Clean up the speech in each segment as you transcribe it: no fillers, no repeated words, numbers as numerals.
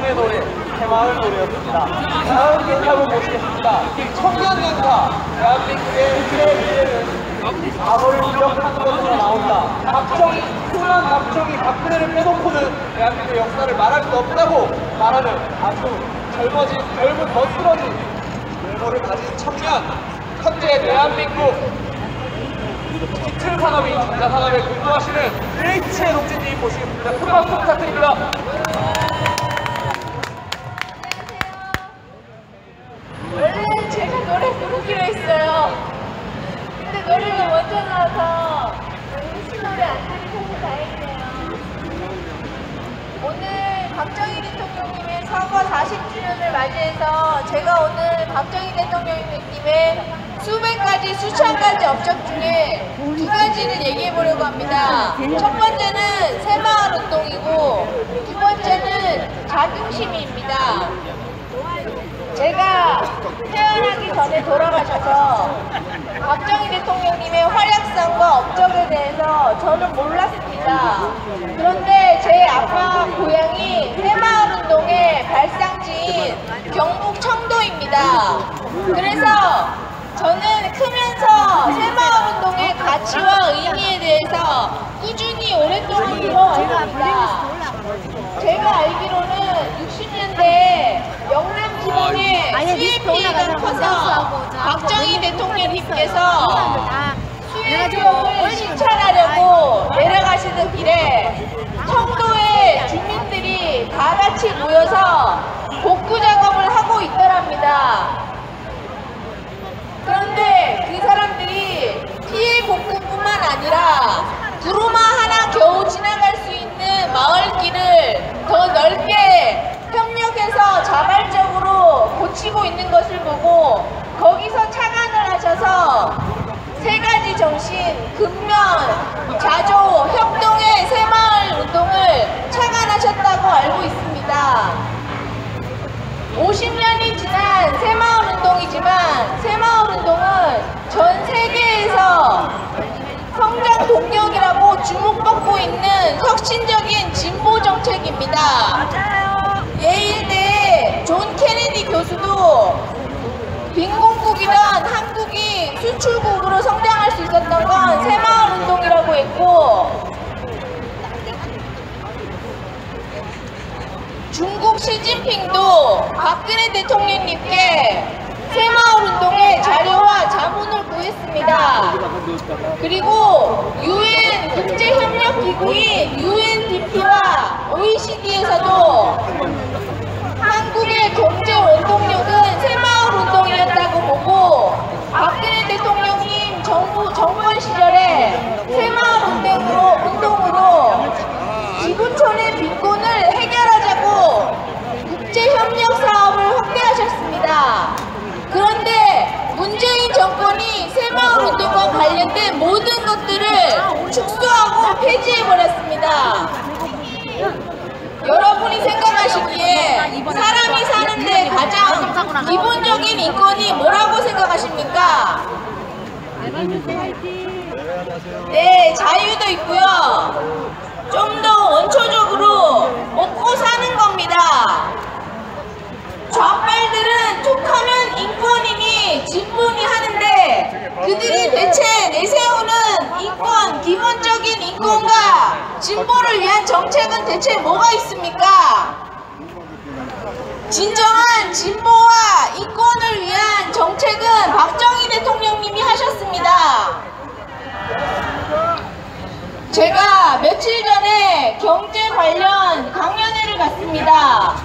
홍의 노래, 새마을 노래였습니다. 다음 연합을 모시겠습니다. 청년연사, 대한민국의 미래는 과거를 기억하는 것으로 나온다. 박정희, 훌륭한 박정희, 박근혜를 빼놓고는 대한민국의 역사를 말할 수 없다고 말하는 아주 젊은 멋스러진 외모를 가진 청년, 현재 대한민국 기틀 산업인 전자산업에 근무하시는 일체 독재님 모시겠습니다. 큰 박수 부탁드립니다. 원래 제가 노래 부르기로 했어요. 근데 노래가 먼저 나와서 노래 안 들으셔서 다행이네요. 오늘 박정희 대통령님의 서거 40주년을 맞이해서 제가 오늘 박정희 대통령님의 수백 가지, 수천 가지 업적 중에 두 가지를 얘기해 보려고 합니다. 첫 번째는 새마을 운동이고 두 번째는 자긍심입니다. 제가 태어나기 전에 돌아가셔서 박정희 대통령님의 활약상과 업적에 대해서 저는 몰랐습니다. 그런데 제 아빠 고향이 새마을운동의 발상지인 경북 청도입니다. 그래서 저는 크면서 새마을운동의 가치와 의미에 대해서 꾸준히 오랫동안 들어왔습니다. 제가 알기로는 60년대에 영남 지방에 수해 피해가 커서 박정희 대통령님께서 수해 지역을 신찰하려고 내려가시는 길에 청도의 주민들이 다 같이 모여서 복구 작업을 하고 있더랍니다. 그런데 그 사람들이 피해 복구뿐만 아니라 구루마 하나 겨우 지나갈 수 있는 마을길을 더 넓게 협력해서 자발적으로 고치고 있는 것을 보고 거기서 착안을 하셔서 세 가지 정신, 근면, 자조, 협동의 새마을 운동을 착안하셨다고 알고 있습니다. 있습니다. 예일대 존 케네디 교수도 빈공국이던 한국이 수출국으로 성장할 수 있었던 건 새마을운동이라고 했고, 중국 시진핑도 박근혜 대통령님께 새마을운동의 자료와 자문을 구했습니다. 그리고 UN 국제협력기구인 UNDP와 OECD에서도 한국의 경제 원동력은 새마을운동이었다고 보고, 박근혜 대통령님 정권 시절에 새마을운동으로 지구촌의 빈곤을 해결하자고 국제협력 사업을 확대하셨습니다. 그런데 문재인 정권이 새마을운동과 관련된 모든 것들을 축소하고 폐지해버렸습니다. 여러분이 생각하시기에 사람이 사는데 가장 기본적인 인권이 뭐라고 생각하십니까? 네, 자유도 있고요. 좀 더 원초적으로 먹고 사는 겁니다. 좌빨들은 툭하면 인권이니 진보니 하는데, 그들이 대체 내세우는 인권, 기본적인 인권과 진보를 위한 정책은 대체 뭐가 있습니까? 진정한 진보와 인권을 위한 정책은 박정희 대통령님이 하셨습니다. 제가 며칠 전에 경제 관련 강연회를 갔습니다.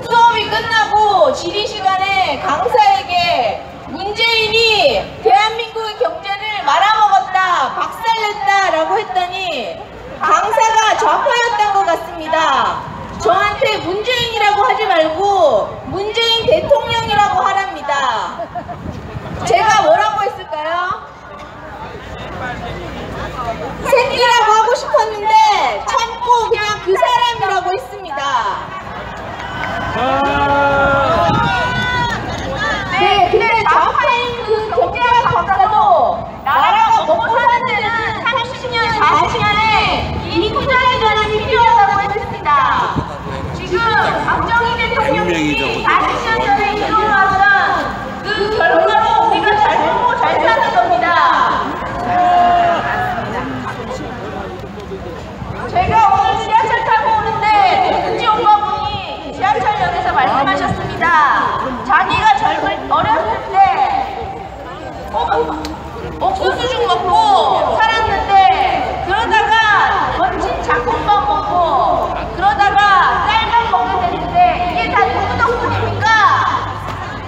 수업이 끝나고 질의 시간에 강사에게 문재인이 대한민국의 경제를 말아먹었다, 박살냈다 라고 했더니 강사가 좌파였던 것 같습니다. 저한테 문재인이라고 하지 말고 문재인 대통령이라고 하랍니다. 제가 뭐라고 했을까요? 새끼라고 하고 싶었는데 참고 그냥 그 사람이라고 했습니다. 네, 근데 좌파인 그 경제학 박사도 나라가 먹고 사는 데는 30년, 40년의 인구장의 전환이 필요하다고 했습니다. 지금 박정희 대통령이 40년 전에 이루어왔던 그 결과로 우리가 잘 먹고 잘 사는 겁니다. 제가 오늘 지하철 타고 오는데 동지 오빠분이 지하철역에서 말씀하셨습니다. 자기가 어렸을 때 옥수수죽 먹고 살았는데, 그러다가 거친 잡곡밥 먹고, 그러다가 쌀밥 먹게 됐는데 이게 다 누구 덕분입니까?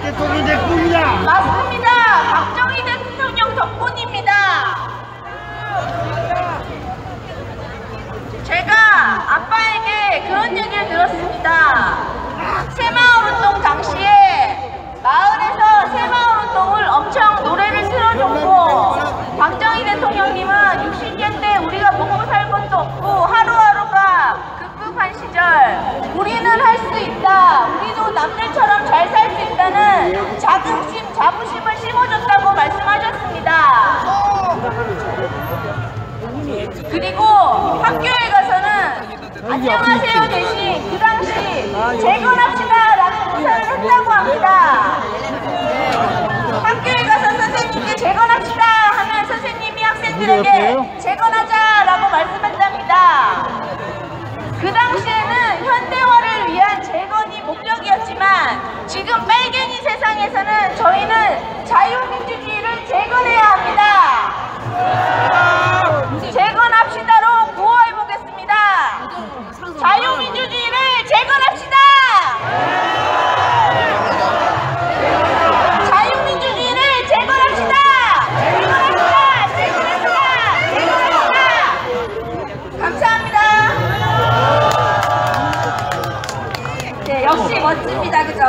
대통령 덕분이다. 맞습니다. 박정희 대통령 덕분입니다. 제가 아빠에게 그런 얘기를 들었습니다. 새마을운동 당시에 마을에서 새마을운동을 엄청 노래를 틀어줬고, 박정희 대통령님은 60년대 우리가 먹고 살 것도 없고 하루하루가 급급한 시절 우리는 할 수 있다, 우리도 남들처럼 잘 살 수 있다는 자부심을 심어줬다고 말씀하셨습니다. 그리고 학교에 가서는 안녕하세요 대신 그 당시 재건합시다 라는 인사를 했다고 합니다. 학교에 가서 선생님께 재건합시다 하면 선생님이 학생들에게 재건하자 라고 말씀했답니다. 그 당시에는 현대화를 위한 재건이 목적이었지만, 지금 빨갱이 세상에서는 저희는 자유민주주의를 재건해야 합니다. 재건합시다로 구호해보겠습니다. 자유민주주의를 재건합시다. 자유민주주의를 재건합시다. 재건합시다. 재건합시다. 재건합시다. 감사합니다. 네, 역시 멋집니다. 그죠?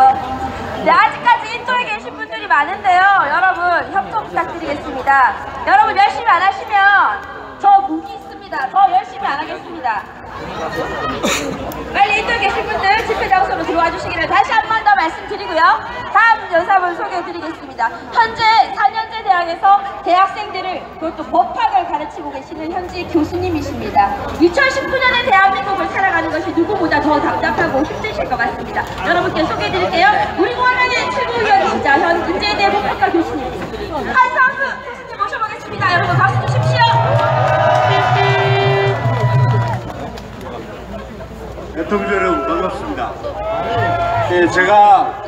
네, 아직까지 인도에 계신 분들이 많은데요. 여러분 협조 부탁드리겠습니다. 여러분 열심히 안 하시면 저 무기 있습니다. 더 열심히 안 하겠습니다. 빨리 인도에 계신 분들 집회 장소로 들어와 주시기를 다시 한 번 더 말씀드리고요. 다음 연사분 소개해 드리겠습니다. 현재 4년제 국제대학에서 대학생들을 그것도 법학을 가르치고 계시는 현지 교수님이십니다. 2019년의 대한민국을 살아가는 것이 누구보다 더 답답하고 힘드실 것 같습니다. 여러분께 소개해드릴게요. 우리 공화당의 최고위원이시자 현 인제대 법학과 교수님 한상수 교수님 모셔보겠습니다. 여러분 박수 주십시오. 대통령 여러분 반갑습니다. 네, 제가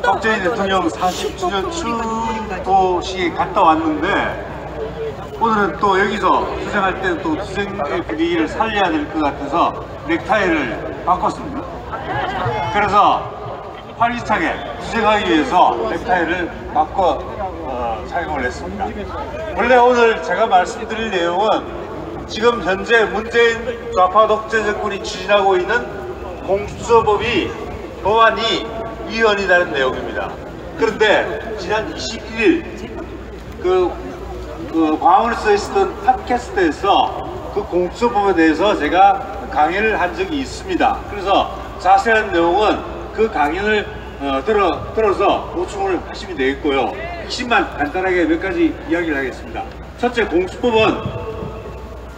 박정희 대통령 40주년 추도식에 갔다 왔는데 오늘은 또 여기서 수상할 때는 또 투쟁의 분위기를 살려야 될 것 같아서 넥타이를 바꿨습니다. 그래서 활기차게 투쟁하기 위해서 넥타이를 바꿔 착용을 했습니다. 원래 오늘 제가 말씀드릴 내용은 지금 현재 문재인 좌파 독재 정권이 추진하고 있는 공수처법이 법안이 위헌이라는 내용입니다. 그런데 지난 21일 광화문에서 있었던 팟캐스트에서 그 공수처법에 대해서 제가 강연을 한 적이 있습니다. 그래서 자세한 내용은 그 강연을 들어서 보충을 하시면 되겠고요. 핵심만 간단하게 몇 가지 이야기를 하겠습니다. 첫째, 공수법은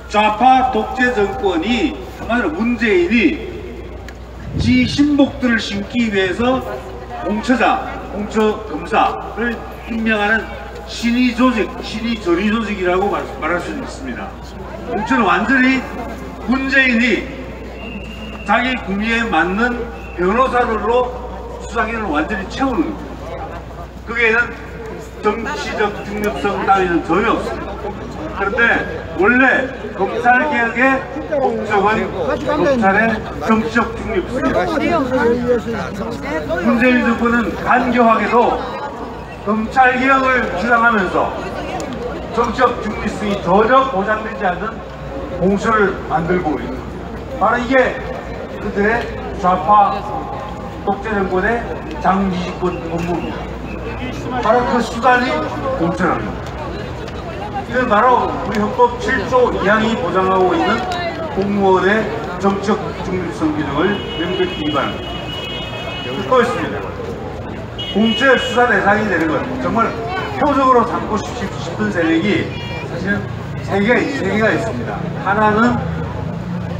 좌파 독재 정권이 한마디로 문재인이 지 신복들을 심기 위해서 공처장, 공처검사를 임명하는 신의 조직, 신의 전위 조직이라고 말할 수 있습니다. 공처는 완전히 문재인이 자기 국리에 맞는 변호사들로 수사기관을 완전히 채우는 겁니다. 거기에는 정치적 중립성 따위는 전혀 없습니다. 그런데 원래 검찰개혁의 목적은 검찰의 정치적 중립성입니다. 문재인 정권은 간교하게도 검찰개혁을 주장하면서 정치적 중립성이 전혀 보장되지 않는 공수를 만들고 있습니다. 바로 이게 그들의 좌파 독재 정권의 장기집권 업무입니다. 바로 그 수단이 공천합니다. 이건 바로 우리 헌법 7조 2항이 보장하고 있는 공무원의 정치적 중립성 기능을 명백히 위반합니다. 또 있습니다. 공채 수사 대상이 되는 것, 정말 표적으로 삼고 싶은 세력이 사실은 세 개가 있습니다. 하나는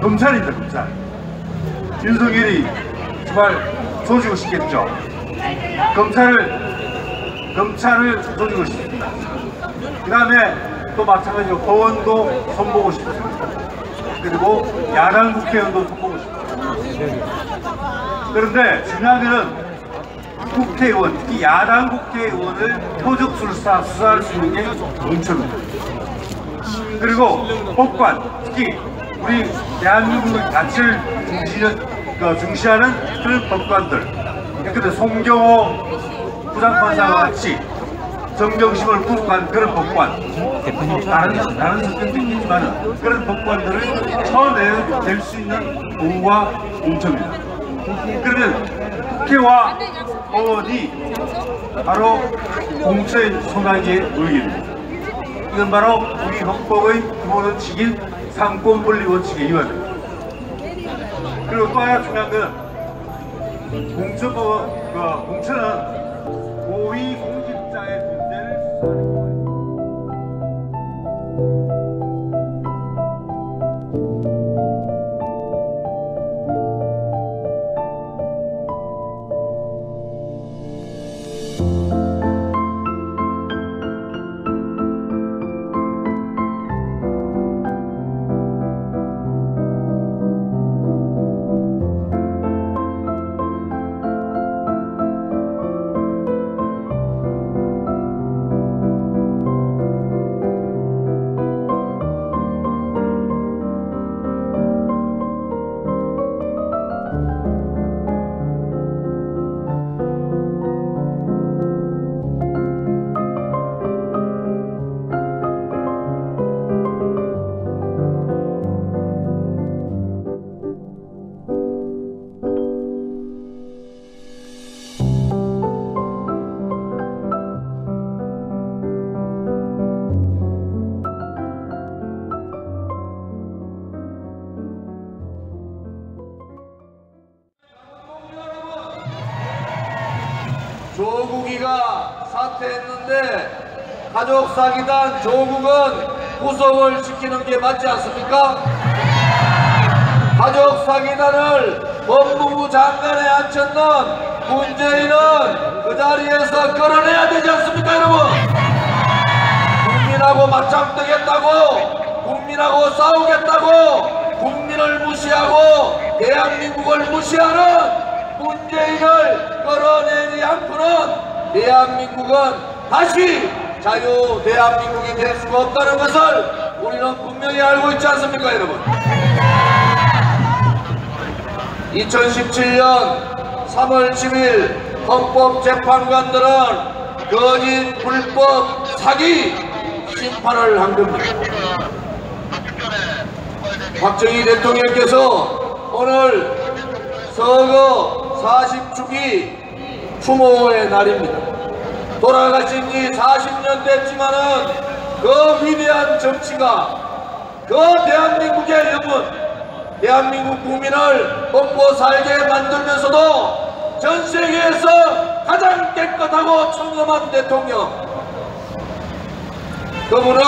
검찰입니다. 검찰. 윤석열이 정말 조지고 싶겠죠. 검찰을 조지고 싶습니다. 그 다음에 또 마찬가지로 법원도 손보고 싶습니다. 그리고 야당 국회의원도 손보고 싶습니다. 그런데 중요한 것은 국회의원, 특히 야당 국회의원을 표적술사 수사할 수 있는 게 공처입니다. 그리고 법관, 특히 우리 대한민국의 가치를 중시하는 그런 법관들, 근데 송경호 부장판사와 같이 정경심을 부룩한 그런 법관, 다른 성격도 있지만 그런 법관들을 쳐낼 수 있는 공과 공처입니다. 그러면 국회와 법원이 바로 공처의 손아귀에 놓이게 이건 바로 우리 헌법의 기본 원칙인 상권분리 원칙에 위반됩니다. 그리고 또 하나 중요한 것은 공처는 고위 공직자의 문제를 수사하는 거예요. 조국이가 사퇴했는데 가족사기단 조국은 구속을 시키는 게 맞지 않습니까? 가족사기단을 법무부 장관에 앉혔는 문재인은 그 자리에서 끌어내야 되지 않습니까, 여러분? 국민하고 맞짱 뜨겠다고, 국민하고 싸우겠다고, 국민을 무시하고 대한민국을 무시하는 문재인을 끌어내지 않고는 대한민국은 다시 자유 대한민국이 될 수가 없다는 것을 우리는 분명히 알고 있지 않습니까, 여러분? 2017년 3월 10일 헌법재판관들은 거짓 불법 사기 심판을 한 겁니다. 박정희 대통령께서 오늘 서거 40주기 추모의 날입니다. 돌아가신 지 40년 됐지만은 그 위대한 정치가, 그 대한민국의 영혼, 대한민국 국민을 먹고 살게 만들면서도 전 세계에서 가장 깨끗하고 청렴한 대통령, 그분은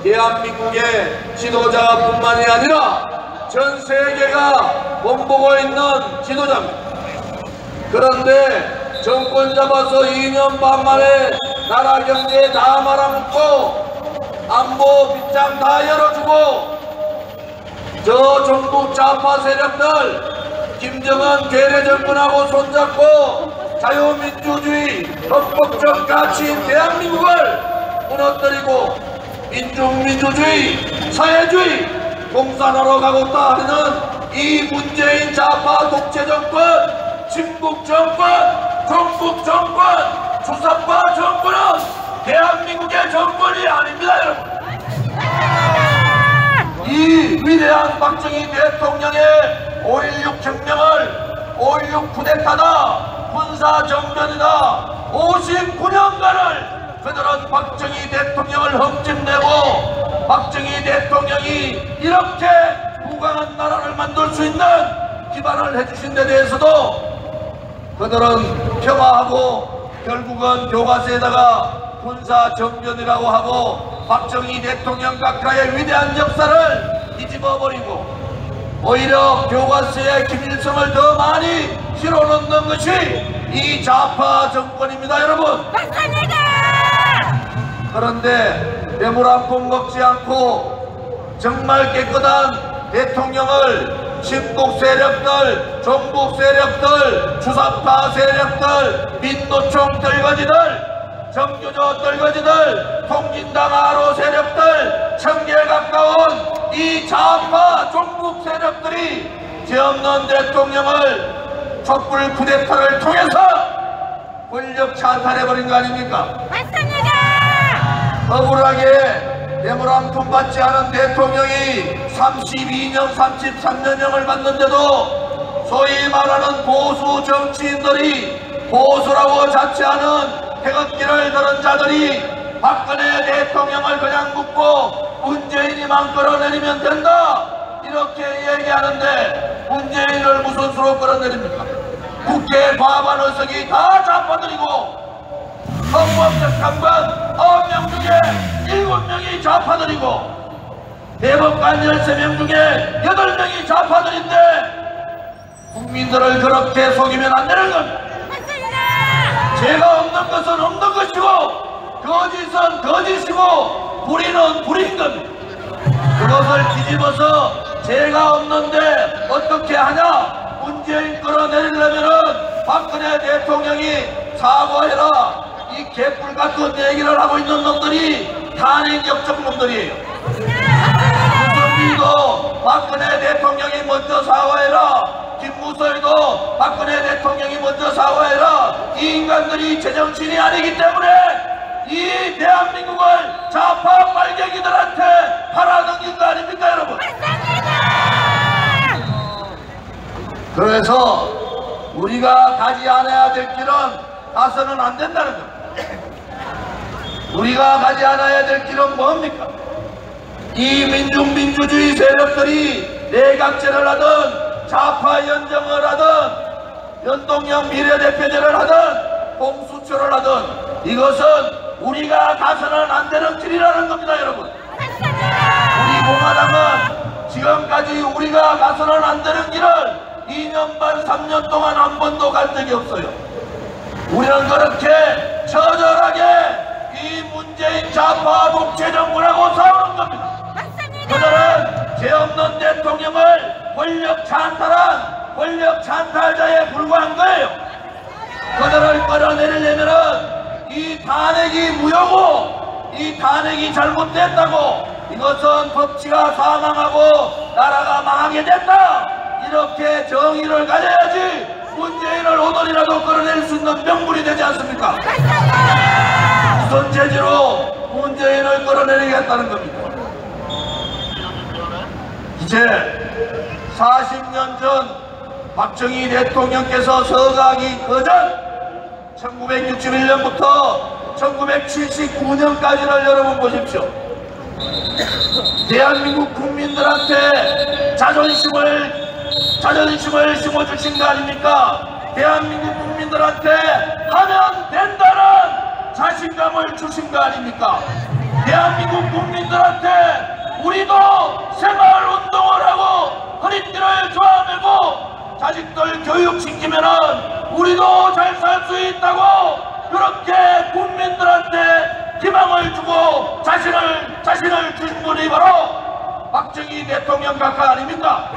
대한민국의 지도자뿐만이 아니라 전 세계가 본보고 있는 지도자입니다. 그런데 정권 잡아서 2년 반 만에 나라 경제 다 말아먹고 안보 빗장 다 열어주고 저 종북 좌파 세력들 김정은 괴뢰 정권하고 손잡고 자유민주주의 헌법적 가치인 대한민국을 무너뜨리고 민중민주주의 사회주의 공산화로 가고 있다 하는 이 문재인 좌파 독재 정권, 친북 정권, 종북 정권, 주사파 정권은 대한민국의 정권이 아닙니다, 여러분. 이 위대한 박정희 대통령의 5.16 혁명을 5.16 쿠데타다, 군사정변이다 59년간을 그들은 박정희 대통령을 흠집내고 박정희 대통령이 이렇게 무강한 나라를 만들 수 있는 기반을 해주신 데 대해서도 그들은 폄하하고 결국은 교과서에다가 군사정변이라고 하고 박정희 대통령 각하의 위대한 역사를 뒤집어버리고 오히려 교과서에 김일성을 더 많이 실어넣는 것이 이 좌파 정권입니다, 여러분. 맞습니다. 그런데 뇌물 한 푼 먹지 않고 정말 깨끗한 대통령을 친북 세력들, 종북 세력들, 주사파 세력들, 민노총 떨거지들, 정교조 떨거지들, 통진당 아로 세력들, 1000개 가까운 이 좌파 종북 세력들이 죄 없는 대통령을 촛불 쿠데타를 통해서 권력 찬탈해버린 거 아닙니까? 맞습니다. 억울하게 뇌물 한 푼 받지 않은 대통령이 32년, 33년형을 받는데도 소위 말하는 보수 정치인들이 보수라고 자처하는 태극기를 들은 자들이 박근혜 대통령을 그냥 묻고 문재인이만 끌어내리면 된다 이렇게 얘기하는데 문재인을 무슨 수로 끌어내립니까? 국회 과반 의석이 다 좌파들이고 헌법재판관 9명 중에 7명이 좌파들이고 대법관 13명 중에 8명이 좌파들인데 국민들을 그렇게 속이면 안 되는 겁니다. 죄가 없는 것은 없는 것이고 거짓은 거짓이고 불의는 불의인 겁니다. 그것을 뒤집어서 죄가 없는데 어떻게 하냐, 문재인 끌어내리려면은 박근혜 대통령이 사과해라, 이 개뿔 같은 얘기를 하고 있는 놈들이 탄핵 역적 놈들이에요. 김성기도 박근혜 대통령이 먼저 사과해라, 김무성도 박근혜 대통령이 먼저 사과해라. 이 인간들이 제정신이 아니기 때문에 이 대한민국을 좌파 빨갱이들한테 팔아넘긴 거 아닙니까, 여러분? 그래서 우리가 가지 않아야 될 길은 가서는 안 된다는 겁니다. 우리가 가지 않아야 될 길은 뭡니까? 이 민중민주주의 세력들이 내각제를 하든 좌파 연정을 하든 연동형 비례대표제를 하든 공수처를 하든 이것은 우리가 가서는 안 되는 길이라는 겁니다, 여러분. 우리 공화당은 지금까지 우리가 가서는 안 되는 길을 2년 반, 3년 동안 한 번도 간 적이 없어요. 우리는 그렇게 처절하게 이 문재인 좌파 독재 정부라고 싸우는 겁니다. 그들은 죄 없는 대통령을 권력 찬탈자에 불과한 거예요. 그들을 끌어내리려면은 이 탄핵이 무효고 이 탄핵이 잘못됐다고 이것은 법치가 사망하고 나라가 망하게 됐다 이렇게 정의를 가져야지 문재인을 오늘이라도 끌어낼 수 있는 명분이 되지 않습니까? 무슨 재지로 문재인을 끌어내리겠다는 겁니다. 이제 40년 전 박정희 대통령께서 서가기 그전 1961년부터 1979년까지를 여러분 보십시오. 대한민국 국민들한테 자존심을 심어주신 거 아닙니까? 대한민국 국민들한테 하면 된다는 자신감을 주신 거 아닙니까? 대한민국 국민들한테 우리도 생활운동을 하고 허리띠를 조아매고 자식들 교육시키면은 우리도 잘 살 수 있다고 그렇게 국민들한테 희망을 주고 자신을 주신 분이 바로 박정희 대통령 각하 아닙니까?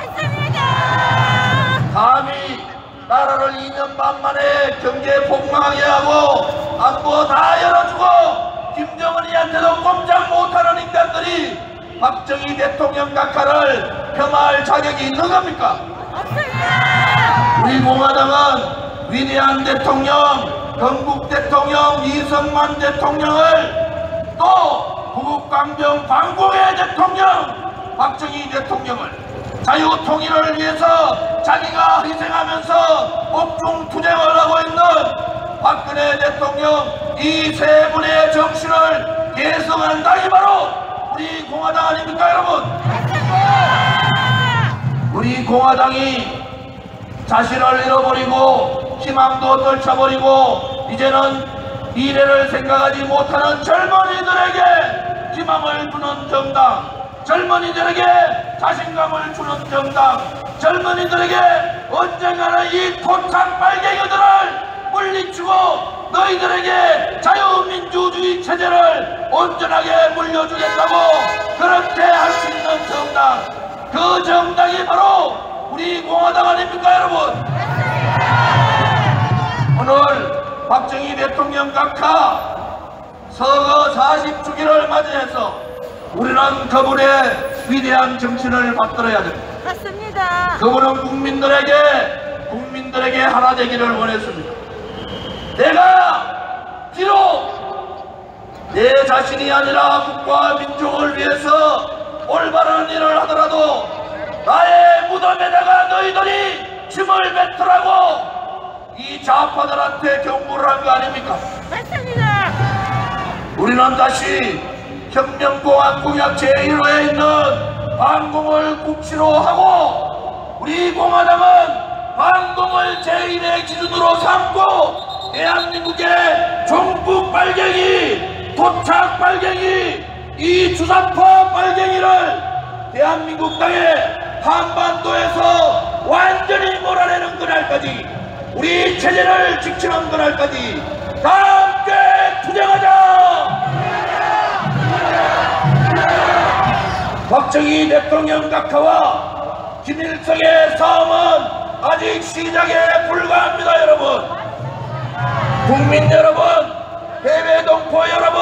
감히 나라를 2년 반 만에 경제 폭망하게 하고 안보 다 열어주고 김정은이한테도 꼼짝 못하는 인간들이 박정희 대통령 각하를 폄하할 자격이 있는 겁니까? 우리 공화당은 위대한 대통령, 건국 대통령, 이승만 대통령을 또 구국강병 반공의 대통령 박정희 대통령을 자유통일을 위해서 자기가 희생하면서 옥중투쟁을 하고 있는 박근혜 대통령 이 세 분의 정신을 계승한 당이 바로 우리 공화당 아닙니까 여러분? 우리 공화당이 자신을 잃어버리고 희망도 떨쳐버리고 이제는 미래를 생각하지 못하는 젊은이들에게 희망을 주는 정당, 젊은이들에게 자신감을 주는 정당, 젊은이들에게 언젠가는 이 토착 빨갱이들을 물리치고 너희들에게 자유민주주의 체제를 온전하게 물려주겠다고 그렇게 할 수 있는 정당, 그 정당이 바로 우리 공화당 아닙니까 여러분? 오늘 박정희 대통령 각하 서거 40주기를 맞이해서 우리는 그분의 위대한 정신을 받들어야 됩니다. 맞습니다. 그분은 국민들에게 하나 되기를 원했습니다. 내가 비록 내 자신이 아니라 국가와 민족을 위해서 올바른 일을 하더라도 나의 무덤에다가 너희들이 침을 뱉으라고 이 좌파들한테 경고를 한 거 아닙니까? 맞습니다. 우리는 다시 혁명공화국약 제1호에 있는 반공을 국시로 하고 우리 공화당은 반공을 제1의 기준으로 삼고 대한민국의 종북 빨갱이, 토착 빨갱이, 이 주사파 빨갱이를 대한민국 땅에 한반도에서 완전히 몰아내는 그날까지 우리 체제를 지키는 그날까지 다 함께 투쟁하자! 박정희 대통령 각하와 김일성의 싸움은 아직 시작에 불과합니다 여러분. 국민 여러분, 해외 동포 여러분,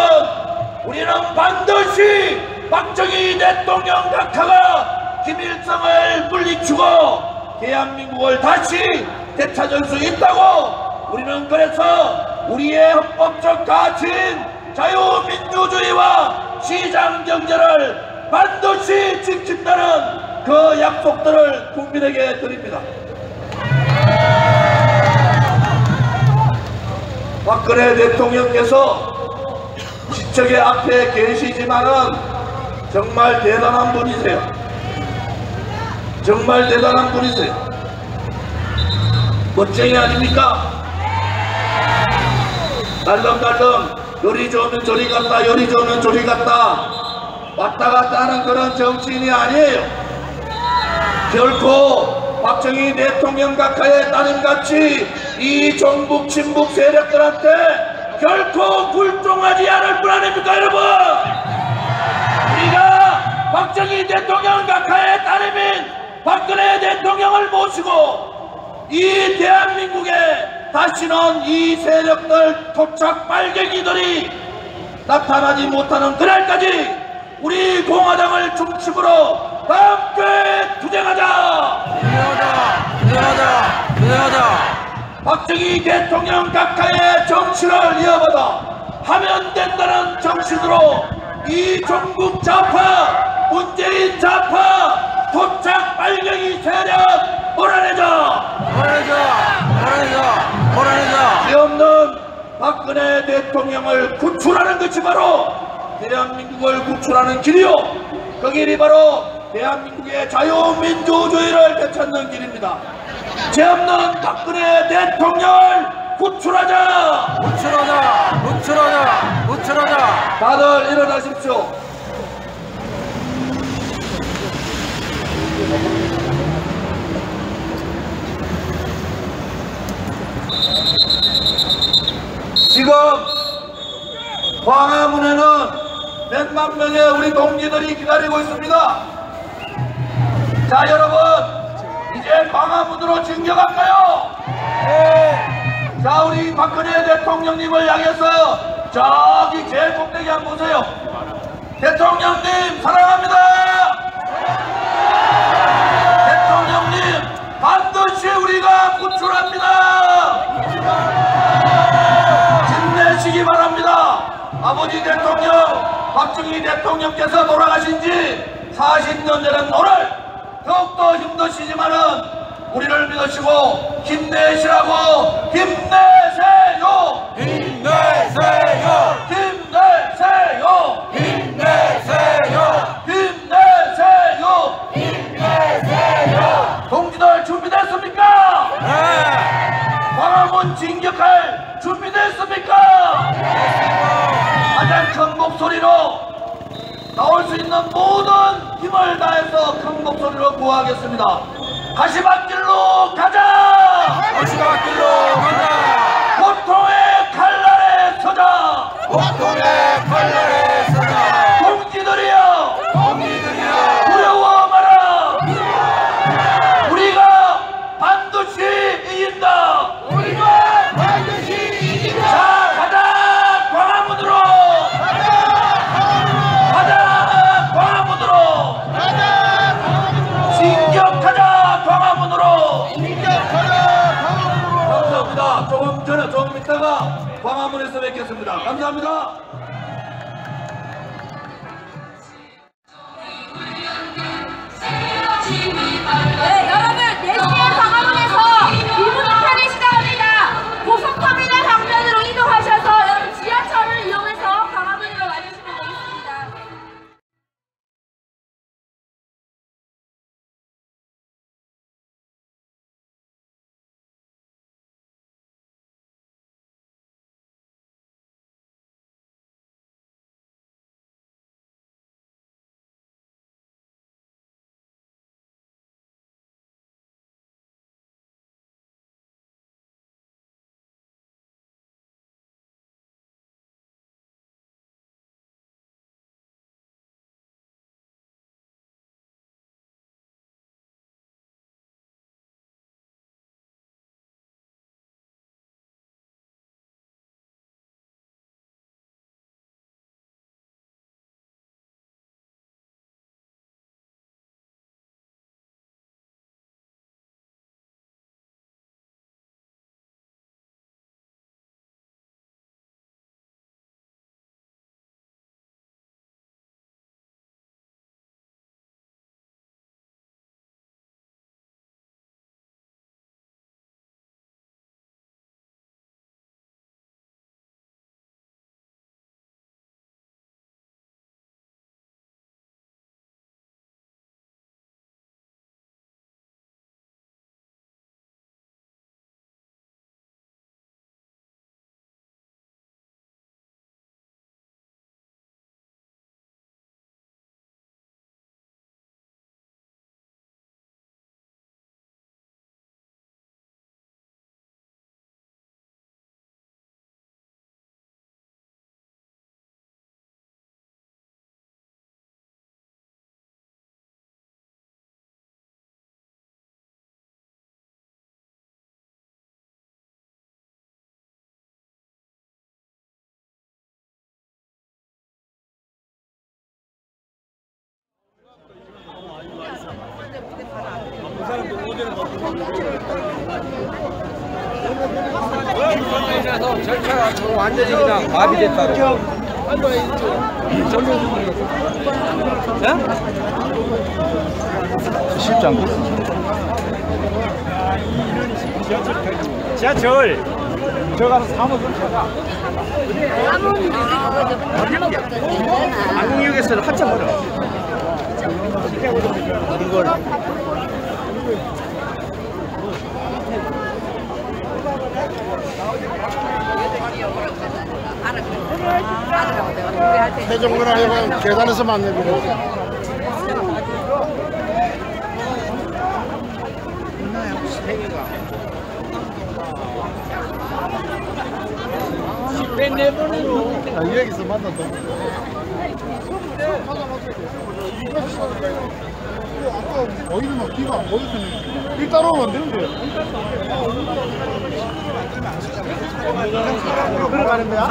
우리는 반드시 박정희 대통령 각하가 김일성을 물리치고 대한민국을 다시 되찾을 수 있다고 우리는 그래서 우리의 헌법적 가치인 자유민주주의와 시장경제를 반드시 지킨다는 그 약속들을 국민에게 드립니다. 박근혜 대통령께서 지척의 앞에 계시지만은 정말 대단한 분이세요. 정말 대단한 분이세요. 멋쟁이 아닙니까? 날름날름 요리 좋으면 저리 갔다, 요리 좋으면 저리 갔다 왔다 갔다 하는 그런 정치인이 아니에요. 결코 박정희 대통령 각하의 따님같이 이 종북 친북 세력들한테 결코 굴종하지 않을 뿐 아닙니까 여러분. 우리가 박정희 대통령 각하의 따님인 박근혜 대통령을 모시고 이 대한민국에 다시는 이 세력들 토착 빨갱이들이 나타나지 못하는 그날까지 우리 공화당을 중심으로 함께 투쟁하자. 박정희 대통령 각하의 정치를 이어받아 하면 된다는 정신으로 이 종북 좌파, 문재인 좌파, 토착 빨갱이 세력 몰아내자. 죄없는 박근혜 대통령을 구출하는 것이 바로 대한민국을 구출하는 길이요, 그 길이 바로 대한민국의 자유민주주의를 되찾는 길입니다. 죄없는 박근혜 대통령을 구출하자. 다들 일어나십시오. 지금 광화문에는 몇만 명의 우리 동지들이 기다리고 있습니다. 자 여러분, 이제 광화문으로 진격할까요? 자 우리 박근혜 대통령님을 향해서 저기 제일 꼭대기 한번 보세요. 대통령님 사랑합니다. 대통령님 반드시 우리가 구출합니다. 힘내시기 바랍니다. 아버지 대통령 박정희 대통령께서 돌아가신 지 40년 되는 오늘 더욱더 힘드시지만은 우리를 믿으시고 힘내시라고 힘내세요. 동지들 준비됐습니까? 광화문 진격할 준비됐습니까? 가장 큰 목소리로 나올 수 있는 모든 힘을 다해서 큰 목소리로 구하겠습니다. 가시밭길로 가자! 고통의 칼날에 서자! 동지들이여! 두려워 마라! 우리가 반드시 이긴다! 자, 가자! 광화문으로! 진격하자! 광화문으로! 감사합니다. 조금 있다가 광화문에서 뵙겠습니다. 감사합니다. 그래서 절차가 완전히 그냥 마비됐다고. 쉽지 않겠습니다. 지하철 저 가서 사무소 찾아. 안국역에서는 한참 걸어. 이걸 세종문화 회관 계단에서 만나기로. 여기서 만났다. 아까 거기는 막 비가 안 보였으니 일 따라오면 안 되는데. 들어가는 거야?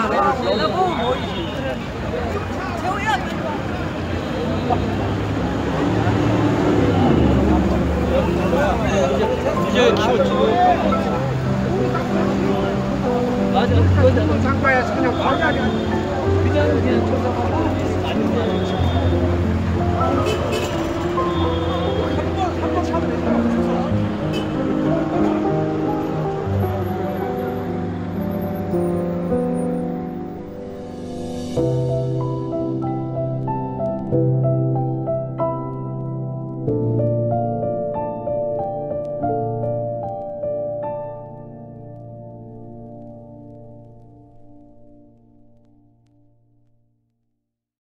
이제 키웠지. 맞아. 그건 장가에서 그냥 과자리. 그냥 조사하고 한번 차면 되잖아.